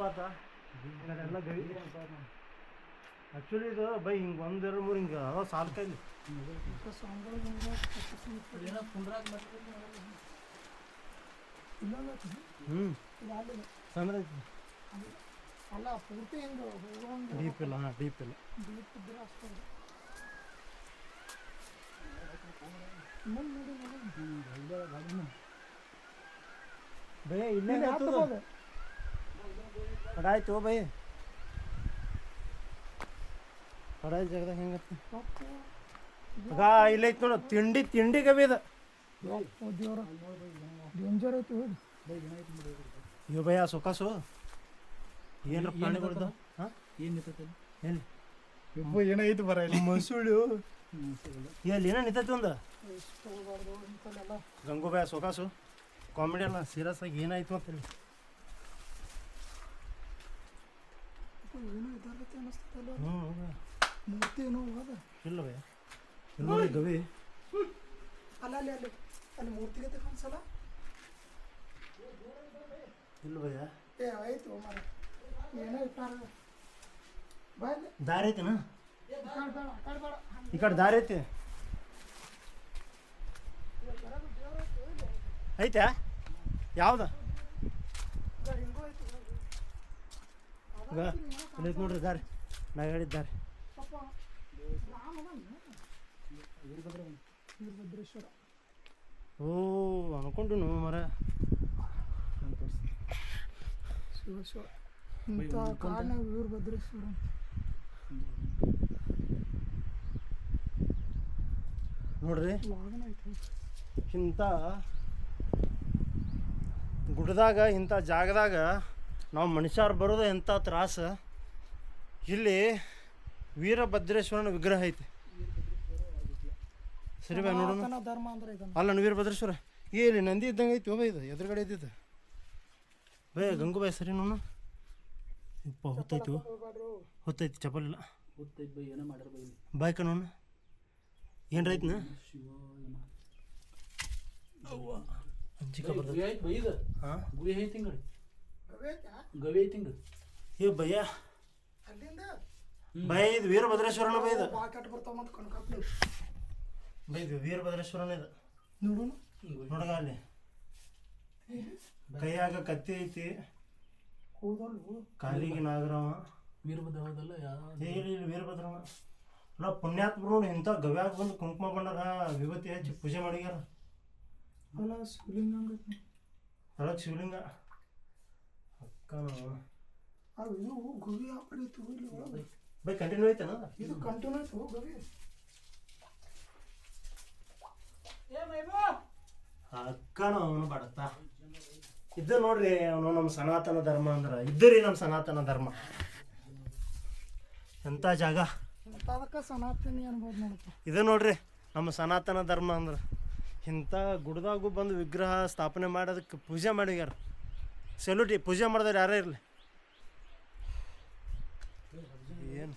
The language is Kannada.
ಜಲಪಾತ ಎಲ್ಲ ಗವಿ. ಆ್ಯಕ್ಚುಲಿ ಇದು ಬೈ ಹಿಂಗೆ 1 2 3 ಹಿಂಗೆ ಅದ ಸಾಲ್ ಕೈಲಿ ಸಣ್ಣ ಅಲ್ಲ ಪೂರ್ತಿ ಹಿಂಗೆ ಡೀಪ್ ಇಲ್ಲ. ಹಾಂ ಡೀಪ್ ಇಲ್ಲ. ಡೀಪ್ ಇದ್ರೆ ಅಷ್ಟೇ ಬೈ ಇಲ್ಲೇ ಕಡಾಯ್ತು ಬೈ ಕಡಾಯಿ ಜಾಗದಾಗ ಹೆಂಗತ್ತೆ ಈಗ ಇಲ್ಲ ಐತಿ ನೋಡು ತಿಂಡಿ ಗವಿ ಇದು. ದೇವ್ರ ಡೇಂಜರ್ ಐತಿ ಹೋಗಿ ಇವ್ ಭಯ ಸೊಕಾಸು ಏನ್ರ ಪ್ರಾಣಿಗಳ್ದು ಹಾಂ ಏನು ನಿಂತೈತೆ ಎಲ್ಲಿ ಏನೈತಿ ಬರ ಇಲ್ಲಿ ಮಸುಳು ಎಲ್ಲಿ ಏನೋ ನಿಂತೈತಿ ಒಂದು ಗಂಗೂಬಾಯ ಸೊಕಾಸು ಕಾಮಿಡಿ ಅಲ್ಲ ಸೀರಿಯಸ್ ಆಗಿ ಏನಾಯ್ತು ಅಂತ ಹೇಳಿ ಏನೋ ಇದಾಗತ್ತೆ ಅನ್ನಿಸ್ತಲ್ಲ ಹ್ಞೂ ಮೂರ್ತಿ ಏನೋ ಅದ ಇಲ್ಲ ಭಯ ನೋಡಿ ಗವಿ ಅಲ್ಲ ಅಲ್ಲಿ ಅಲ್ಲಿ ಅಲ್ಲಿ ಮೂರ್ತಿಗೆ ಕಾಣಿಸಲ್ಲ ಇಲ್ಲ ಭಯ ಏ ಆಯ್ತು ಮರ ಏನೋ ಇಟ್ಟಾರ ಬಾಯ್ ದಾರಿ ಐತಿನ ಬೇಡ ಈ ಕಡೆ ದಾರಿ ಐತಿ ಐತೆ ಯಾವ್ದ ಹಿಂಗೂ ಆಯ್ತು ಇಲ್ಲೈತೆ ನೋಡ್ರಿ ದಾರಿ ನಾ ಹೇಳಿದ್ದಾರೆ ಪಾಪ ರಾಮ ವೀರಭದ್ರೇಶ್ವರ ಓ ಅನ್ಕೊಂಡು ಮರ ಶಿವ ಇಂಥ ಕಾರಣ ವೀರಭದ್ರೇಶ್ವರ ನೋಡ್ರಿ ವಾಹನ ಐತಿ ಇಂಥ ಗುಡ್ಡದಾಗ ಇಂಥ ಜಾಗದಾಗ ನಾವು ಮನುಷ್ಯರು ಬರೋದು ಎಂಥ ತ್ರಾಸ. ಇಲ್ಲಿ ವೀರಭದ್ರೇಶ್ವರನ ವಿಗ್ರಹ ಐತಿ. ಸರಿ ಬಾ ನೋಡೋಣ. ಸನಾತನ ಧರ್ಮ ಅಂದ್ರೆ ಇದನ್ನ ಅಲ್ಲ ವೀರಭದ್ರೇಶ್ವರ ಇಲ್ಲಿ ನಂದಿ ಇದ್ದಂಗೆ ಐತಿ ಒಬ್ಬ ಇದು ಎದುರುಗಡೆ ಇದ್ದಿದ್ದು ಬೇ ಗಂಗೂಬಾಯಿ ಸರಿ ನೋಡು ಇಪ್ಪ ಹೊತ್ತೈತಿ ಹೊತ್ತೈತಿ ಚಪ್ಪಲ್ ಇಲ್ಲ ಗೊತ್ತೈತೆ ಬೈ ಏನೋ ಮಾಡ್ಯಾರ ಬೈ ಇಲ್ಲಿ ಬಾಯ್ಕ ನೋಡು ಏನು ರೈತ್ನ ಶಿವ ಅಂಜಿಕ ಗುಹೆ ಬರ್ತೈತಿ ಐತೆ ಬೈ ಇದು ಹಾಂ ಗುಹೆ ಐತಿ ಹಿಂಗಡಿ ಗವೇತಾ ಗವಿ ಐತಿ ಹಿಂಗ ಏ ಭಯ್ಯ ಅಲ್ಲಿಂದ ಬೈ ಇದು ವೀರಭದ್ರೇಶ್ವರನ ಬೈ ಇದು ಪಾಕೆಟ್ ಬರ್ತಾವ ಮತ್ತು ಕಣ್ಕಾಪ್ಲಿ ಬೈ ಇದು ವೀರಭದ್ರೇಶ್ವರನ ಇದು ನೋಡೋಣ ನೋಡಗ ಅಲ್ಲಿ ಕೈಯಾಗ ಕತ್ತಿ ಐತಿ ಹೌದಲ್ವ ಕಾಲಿಗೆ ನಾಗರವ ವೀರಭದ್ರ ಹೌದಲ್ಲ ಹೇಳಿ ವೀರಭದ್ರವ ಅಲ್ಲ ಪುಣ್ಯಾತ್ಮರು ನೋಡಿ ಇಂಥ ಗವ್ಯಾಗ ಬಂದು ಕುಂಕುಮ ಬಣ್ಣದ ವಿಭೂತಿ ಹಚ್ಚಿ ಪೂಜೆ ಮಾಡಿಗ್ಯಾರ. ಅಲ್ಲ ಶಿವಲಿಂಗ ಹಂಗೈತಿ ಒಳಗೆ ಶಿವಲಿಂಗ ಅಕ್ಕ ಅದು ಇದು ಗವಿ ಆ ಕಡೆ ಇತ್ತು ಇಲ್ಲಿ ಒಳಗೆ ಬೈ ಕಂಟಿನ್ಯೂ ಐತನ ಇದು ಕಂಟಿನ್ಯೂ ಆಯ್ತು ಗವಿ ಅಕ್ಕನ ಅವನು ಬಡತ ಇದು ನೋಡ್ರಿ ಅವನು ನಮ್ಮ ಸನಾತನ ಧರ್ಮ ಅಂದ್ರೆ ಇದ್ದರಿ ನಮ್ಮ ಸನಾತನ ಧರ್ಮ ಎಂಥ ಜಾಗ ಅದಕ್ಕೆ ಸನಾತನಿ ಅನ್ಬೋದು ನೋಡಪ್ಪ. ಇದು ನೋಡ್ರಿ ನಮ್ಮ ಸನಾತನ ಧರ್ಮ ಅಂದ್ರೆ ಇಂಥ ಗುಡ್ದಾಗೂ ಬಂದು ವಿಗ್ರಹ ಸ್ಥಾಪನೆ ಮಾಡೋದಕ್ಕೆ ಪೂಜೆ ಮಾಡಿಗ್ಯಾರ. ಸೆಲ್ಯೂಟಿ ಪೂಜೆ ಮಾಡಿದವ್ರು ಯಾರೇ ಇರಲಿ ಏನು